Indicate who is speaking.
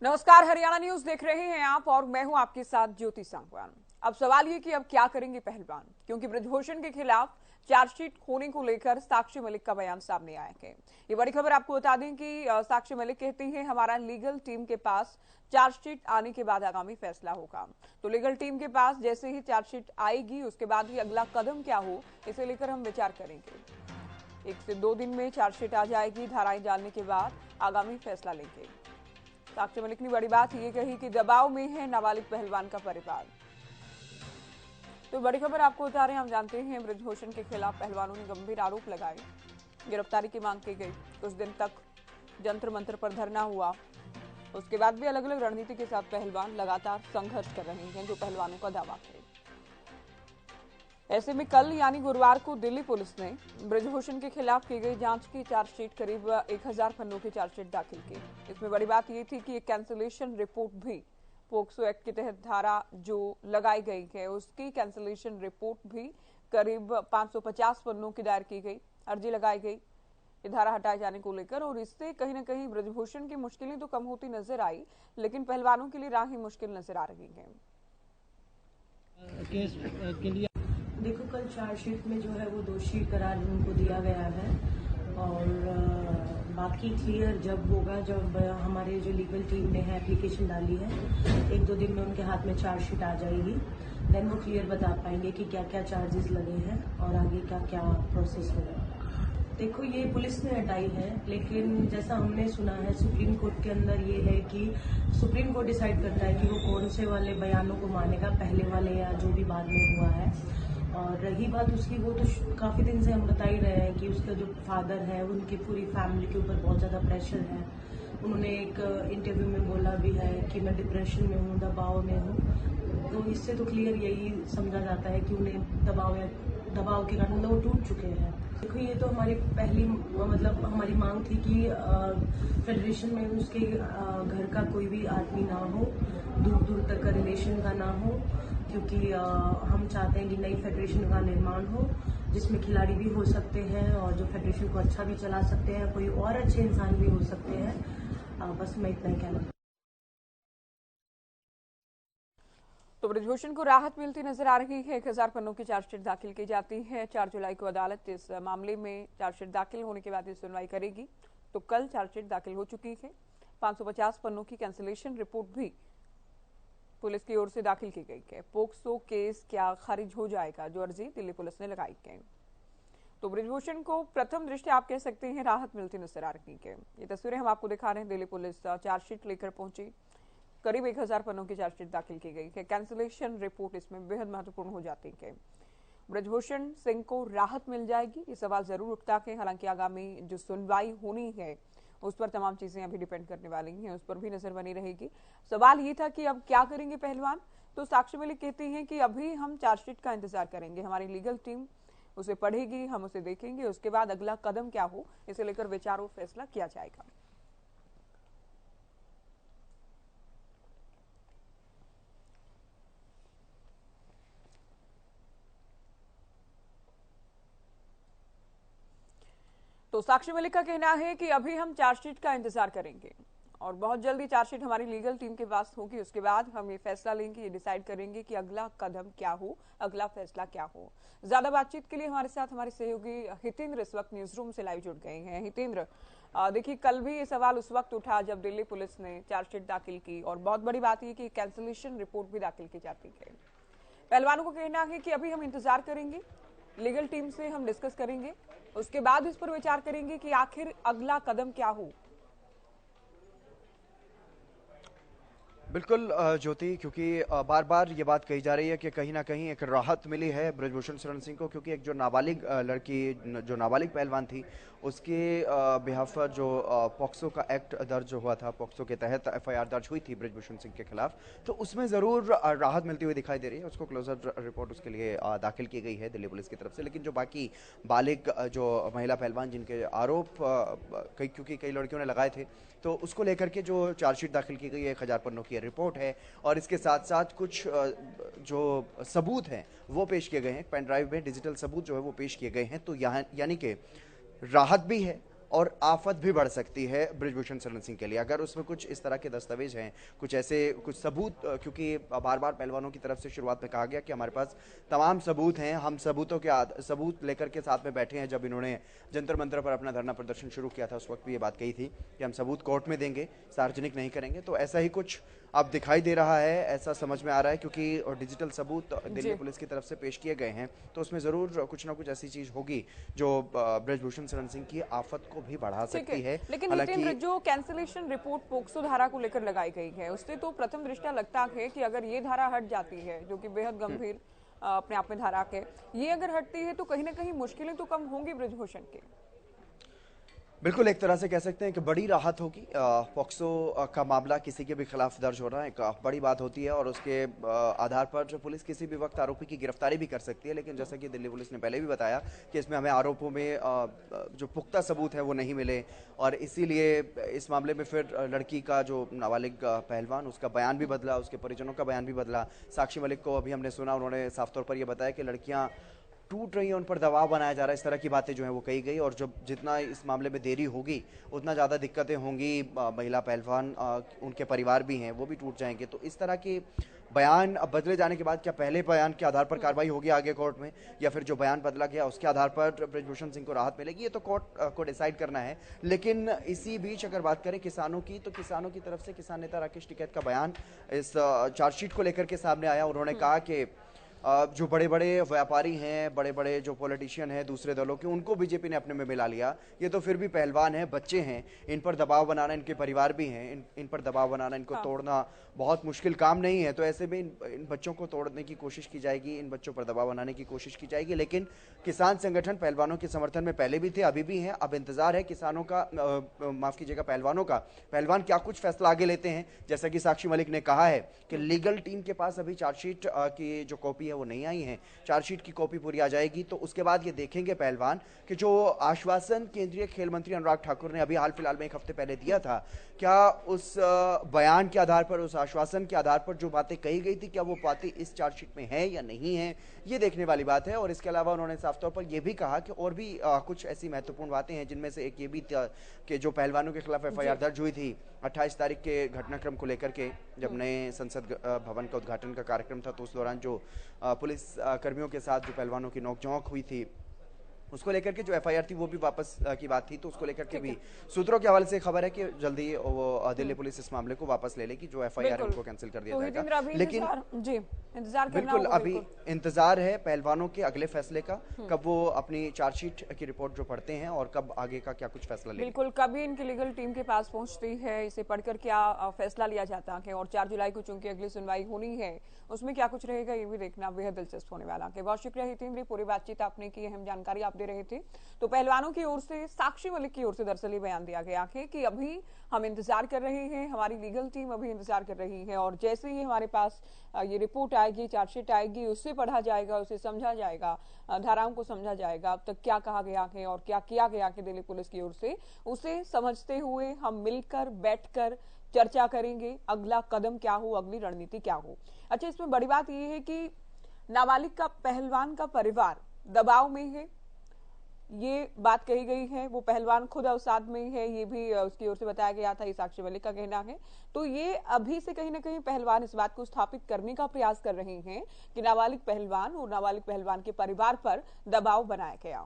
Speaker 1: नमस्कार, हरियाणा न्यूज देख रहे हैं आप और मैं हूं आपके साथ ज्योति सांगवान। अब सवाल ये कि अब क्या करेंगे पहलवान, क्योंकि ब्रजभूषण के खिलाफ चार्जशीट होने को लेकर साक्षी मलिक का बयान सामने आया है। ये बड़ी खबर आपको बता दें कि साक्षी मलिक कहती हैं हमारा लीगल टीम के पास चार्जशीट आने के बाद आगामी फैसला होगा। तो लीगल टीम के पास जैसे ही चार्जशीट आएगी उसके बाद ही अगला कदम क्या हो इसे लेकर हम विचार करेंगे। 1 से 2 दिन में चार्जशीट आ जाएगी। धाराएं जानने के बाद आगामी फैसला लेंगे। साक्षी मलिक ने बड़ी बात ये कही कि दबाव में है नाबालिग पहलवान का परिवार। तो बड़ी खबर आपको बता रहे हैं, हम जानते हैं ब्रजभूषण के खिलाफ पहलवानों ने गंभीर आरोप लगाए, गिरफ्तारी की मांग की गई। कुछ दिन तक जंतर मंतर पर धरना हुआ। उसके बाद भी अलग अलग रणनीति के साथ पहलवान लगातार संघर्ष कर रहे हैं, जो पहलवानों का दावा है। ऐसे में कल यानी गुरुवार को दिल्ली पुलिस ने ब्रजभूषण के खिलाफ की गई जांच की चार्जशीट करीब 1000 पन्नों की चार्जशीट दाखिल की। इसमें बड़ी बात यह थी कि एक कैंसिलेशन रिपोर्ट भी पोक्सो एक्ट के तहत धारा जो लगाई गई है उसकी कैंसिलेशन रिपोर्ट भी करीब 550 पन्नों की दायर की गई, अर्जी लगाई गई ये धारा हटाए जाने को लेकर। और इससे कहीं ना कहीं ब्रजभूषण की मुश्किलें तो कम होती नजर आई, लेकिन पहलवानों के लिए राह ही मुश्किल नजर आ रही है।
Speaker 2: केस के लिए
Speaker 3: देखो, कल चार्जशीट में जो है वो दोषी करार उनको दिया गया है और बाकी क्लियर जब होगा, जब हमारे जो लीगल टीम ने है एप्लीकेशन डाली है 1-2 दिन में उनके हाथ में चार्जशीट आ जाएगी। देन वो क्लियर बता पाएंगे कि क्या क्या चार्जेस लगे हैं और आगे का क्या प्रोसेस होगा। देखो, ये पुलिस ने हटाई है, लेकिन जैसा हमने सुना है सुप्रीम कोर्ट के अंदर ये है कि सुप्रीम कोर्ट डिसाइड करता है कि वो कौन से वाले बयानों को मानेगा, पहले वाले या जो भी बाद में हुआ है। और रही बात उसकी, वो तो काफी दिन से हम बता ही रहे हैं कि उसका जो फादर है उनकी पूरी फैमिली के ऊपर बहुत ज्यादा प्रेशर है। उन्होंने एक इंटरव्यू में बोला भी है कि मैं डिप्रेशन में हूँ, दबाव में हूँ। तो इससे तो क्लियर यही समझा जाता है कि उन्हें दबाव के कारण वो टूट चुके हैं। देखो, ये तो हमारी पहली हमारी मांग थी कि फेडरेशन में उसके घर का कोई भी आदमी ना हो, दूर दूर तक का रिलेशन का ना हो, क्योंकि हम चाहते हैं कि नई फेडरेशन का निर्माण हो जिसमें खिलाड़ी भी हो सकते हैं और जो फेडरेशन को अच्छा भी चला सकते हैं, कोई और अच्छे इंसान भी हो सकते हैं। बस मैं इतना ही कहना।
Speaker 1: तो ब्रजभूषण को राहत मिलती नजर आ रही है। 1000 पन्नों की चार्जशीट दाखिल की जाती है। 4 जुलाई को अदालत इस मामले में चार्जशीट दाखिल होने के बाद सुनवाई करेगी। तो कल चार्जशीट दाखिल हो चुकी है। 550 पन्नों की कैंसिलेशन रिपोर्ट भी पुलिस की ओर से दाखिल की गई है। पोक्सो केस क्या खारिज हो जाएगा, जो अर्जी दिल्ली पुलिस ने लगाई है। तो ब्रजभूषण को प्रथम दृष्टि आप कह सकते हैं राहत मिलती नजर आ रही है। ये तस्वीरें हम आपको दिखा रहे हैं। दिल्ली पुलिस चार्जशीट लेकर पहुंची, करीब 1000 पन्नों की चार्जशीट दाखिल की गई है। कैंसिलेशन रिपोर्ट इसमें बेहद महत्वपूर्ण हो जाती है। ब्रजभूषण सिंह को राहत मिल जाएगी, ये सवाल जरूर उठता है। हालांकि आगामी जो सुनवाई होनी है उस पर तमाम चीजें अभी डिपेंड करने वाली हैं, उस पर भी नजर बनी रहेगी। सवाल ये था कि अब क्या करेंगे पहलवान। तो साक्षी मलिक कहती हैं कि अभी हम चार्जशीट का इंतजार करेंगे, हमारी लीगल टीम उसे पढ़ेगी, हम उसे देखेंगे, उसके बाद अगला कदम क्या हो इसे लेकर विचार और फैसला किया जाएगा। तो साक्षी मलिक का कहना है कि अभी हम चार्जशीट का इंतजार करेंगे और बहुत जल्दी चार्जशीट हमारी लीगल टीम के पास होगी। उसके बाद हम ये फैसला लेंगे, ये डिसाइड करेंगे कि अगला कदम क्या हो, अगला फैसला क्या हो। ज्यादा बातचीत के लिए हमारे साथ हमारे सहयोगी हितेंद्र इस वक्त न्यूज रूम से लाइव जुड़ गए हैं। हितेंद्र, देखिए कल भी ये सवाल उस वक्त उठा जब दिल्ली पुलिस ने चार्जशीट दाखिल की और बहुत बड़ी बात यह कि कैंसिलेशन रिपोर्ट भी दाखिल की जाती है। पहलवानों को कहना है कि अभी हम इंतजार करेंगे, लीगल टीम से हम डिस्कस करेंगे, उसके बाद इस पर विचार करेंगे कि आखिर अगला कदम क्या हो।
Speaker 4: बिल्कुल ज्योति, क्योंकि बार बार ये बात कही जा रही है कि कहीं ना कहीं एक राहत मिली है ब्रजभूषण शरण सिंह को, क्योंकि एक जो नाबालिग लड़की, जो नाबालिग पहलवान थी, उसके बिहाफ पर जो पॉक्सो का एक्ट दर्ज हुआ था, पॉक्सो के तहत एफआईआर दर्ज हुई थी ब्रजभूषण सिंह के खिलाफ, तो उसमें ज़रूर राहत मिलती हुई दिखाई दे रही है। उसको क्लोजर रिपोर्ट उसके लिए दाखिल की गई है दिल्ली पुलिस की तरफ से। लेकिन जो बाकी बालिग जो महिला पहलवान जिनके आरोप क्योंकि कई लड़कियों ने लगाए थे, तो उसको लेकर के जो चार्जशीट दाखिल की गई है 1000 पन्नों की रिपोर्ट है और इसके साथ साथ कुछ जो सबूत हैं वो पेश किए गए हैं। पेन ड्राइव में डिजिटल सबूत जो है वो पेश किए गए हैं। तो यहाँ यानी कि राहत भी है और आफत भी बढ़ सकती है बृजभूषण शरण सिंह के लिए अगर उसमें कुछ इस तरह के दस्तावेज हैं, कुछ ऐसे कुछ सबूत, क्योंकि बार बार पहलवानों की तरफ से शुरुआत में कहा गया कि हमारे पास तमाम सबूत हैं, हम सबूत लेकर के साथ में बैठे हैं। जब इन्होंने जंतर मंतर पर अपना धरना प्रदर्शन शुरू किया था उस वक्त भी ये बात कही थी कि हम सबूत कोर्ट में देंगे, सार्वजनिक नहीं करेंगे। तो ऐसा ही कुछ अब दिखाई दे रहा है, ऐसा समझ में आ रहा है, क्योंकि डिजिटल सबूत दिल्ली पुलिस की तरफ से पेश किए गए हैं तो उसमें जरूर कुछ ना कुछ ऐसी चीज होगी जो बृजभूषण शरण सिंह की आफत को भी बढ़ा सकती है।
Speaker 1: लेकिन हितेंद्र, जो कैंसिलेशन रिपोर्ट पोक्सो धारा को लेकर लगाई गई है उससे तो प्रथम दृष्टया लगता है कि अगर ये धारा हट जाती है, जो कि बेहद गंभीर अपने आप में धारा के, ये अगर हटती है तो कहीं ना कहीं मुश्किलें तो कम होंगी बृजभूषण की।
Speaker 4: बिल्कुल, एक तरह से कह सकते हैं कि बड़ी राहत होगी। पॉक्सो का मामला किसी के भी खिलाफ दर्ज हो रहा है, एक बड़ी बात होती है और उसके आधार पर जो पुलिस किसी भी वक्त आरोपी की गिरफ्तारी भी कर सकती है। लेकिन जैसा कि दिल्ली पुलिस ने पहले भी बताया कि इसमें हमें आरोपों में जो पुख्ता सबूत है वो नहीं मिले और इसीलिए इस मामले में फिर लड़की का जो नाबालिग पहलवान, उसका बयान भी बदला, उसके परिजनों का बयान भी बदला। साक्षी मलिक को अभी हमने सुना, उन्होंने साफ तौर पर यह बताया कि लड़कियां टूट रही है, उन पर दबाव बनाया जा रहा है, इस तरह की बातें जो है वो कही गई। और जब जितना इस मामले में देरी होगी उतना ज़्यादा दिक्कतें होंगी, महिला पहलवान उनके परिवार भी हैं वो भी टूट जाएंगे। तो इस तरह के बयान बदले जाने के बाद क्या पहले बयान के आधार पर कार्रवाई होगी आगे कोर्ट में, या फिर जो बयान बदला गया उसके आधार पर बृजभूषण सिंह को राहत मिलेगी, ये तो कोर्ट को डिसाइड करना है। लेकिन इसी बीच अगर बात करें किसानों की, तो किसानों की तरफ से किसान नेता राकेश टिकैत का बयान इस चार्जशीट को लेकर के सामने आया। उन्होंने कहा कि जो बड़े बड़े व्यापारी हैं, बड़े बड़े जो पॉलिटिशियन हैं दूसरे दलों के, उनको बीजेपी ने अपने में मिला लिया। ये तो फिर भी पहलवान हैं, बच्चे हैं, इन पर दबाव बनाना, इनके परिवार भी हैं, इन पर दबाव बनाना, इनको तोड़ना बहुत मुश्किल काम नहीं है। तो ऐसे में इन बच्चों को तोड़ने की कोशिश की जाएगी, इन बच्चों पर दबाव बनाने की कोशिश की जाएगी। लेकिन किसान संगठन पहलवानों के समर्थन में पहले भी थे, अभी भी हैं। अब इंतजार है किसानों का, माफ कीजिएगा, पहलवानों का, पहलवान क्या कुछ फैसला आगे लेते हैं। जैसा कि साक्षी मलिक ने कहा है कि लीगल टीम के पास अभी चार्जशीट की जो कॉपी वो नहीं आई है, चार्जशीट की कॉपी पूरी आ जाएगी तो उसके बाद ये देखेंगे पहलवान कि जो आश्वासन केंद्रीय खेल मंत्री अनुराग ठाकुर ने अभी हाल फिलहाल में एक हफ्ते पहले दिया था, क्या उस बयान के आधार पर, उस आश्वासन के आधार पर जो बातें कही गई थी, क्या वो बातें इस चार्जशीट में है या नहीं है, ये देखने वाली बात है। और इसके अलावा उन्होंने साफ तौर पर यह भी कहा कि और भी कुछ ऐसी महत्वपूर्ण बातें हैं, जिनमें से एक ये भी कि जो पहलवानों के खिलाफ एफआईआर दर्ज हुई थी 28 तारीख के घटनाक्रम को लेकर के, जब नए संसद भवन का उद्घाटन का कार्यक्रम था, तो उस दौरान जो पुलिस कर्मियों के साथ जो पहलवानों की नोकझोंक हुई थी, उसको लेकर के जो एफआईआर थी वो भी वापस की बात थी। तो उसको लेकर के भी सूत्रों के हवाले से खबर है कि जल्दी वो दिल्ली पुलिस इस मामले को वापस ले लेगी, जो एफआईआर है उनको कैंसिल कर दिया जाएगा। लेकिन
Speaker 1: जी इंतजार
Speaker 4: बिल्कुल अभी इंतजार है पहलवानों के अगले फैसले का, कब वो अपनी चार्जशीट की रिपोर्ट जो पढ़ते हैं और कब आगे का क्या कुछ फैसला लेंगे।
Speaker 1: बिल्कुल, कभी इनकी लीगल टीम के पास पहुंचती है, इसे पढ़कर क्या फैसला लिया जाता है और 4 जुलाई को चूंकि अगली सुनवाई होनी है उसमें क्या कुछ रहेगा, ये भी देखना बेहद दिलचस्प होने वाला है। बहुत शुक्रिया हितेंद्र, पूरी बातचीत आपने की, अहम जानकारी आप दे रहे थे। तो पहलवानों की ओर से, साक्षी मलिक की ओर से दरअसल ये बयान दिया गया है कि अभी हम इंतजार कर रहे हैं, हमारी लीगल टीम अभी इंतजार कर रही है और जैसे ही हमारे पास ये रिपोर्ट आएगी, चार्जशीट आएगी, उससे पढ़ा जाएगा, उसे समझा जाएगा, धाराओं को समझा जाएगा, अब तक क्या कहा गया है और क्या किया गया है दिल्ली पुलिस की ओर से, उसे समझते हुए हम मिलकर बैठकर चर्चा करेंगे, अगला कदम क्या हो, अगली रणनीति क्या हो। अच्छा, इसमें बड़ी बात यह है कि नाबालिग का पहलवान का परिवार दबाव में है, ये बात कही गई है। वो पहलवान खुद अवसाद में है, ये भी उसकी ओर से बताया गया था, ये साक्षी मलिक का कहना है। तो ये अभी से कहीं ना कहीं पहलवान इस बात को स्थापित करने का प्रयास कर रहे हैं कि नाबालिग पहलवान और नाबालिग पहलवान के परिवार पर दबाव बनाया गया।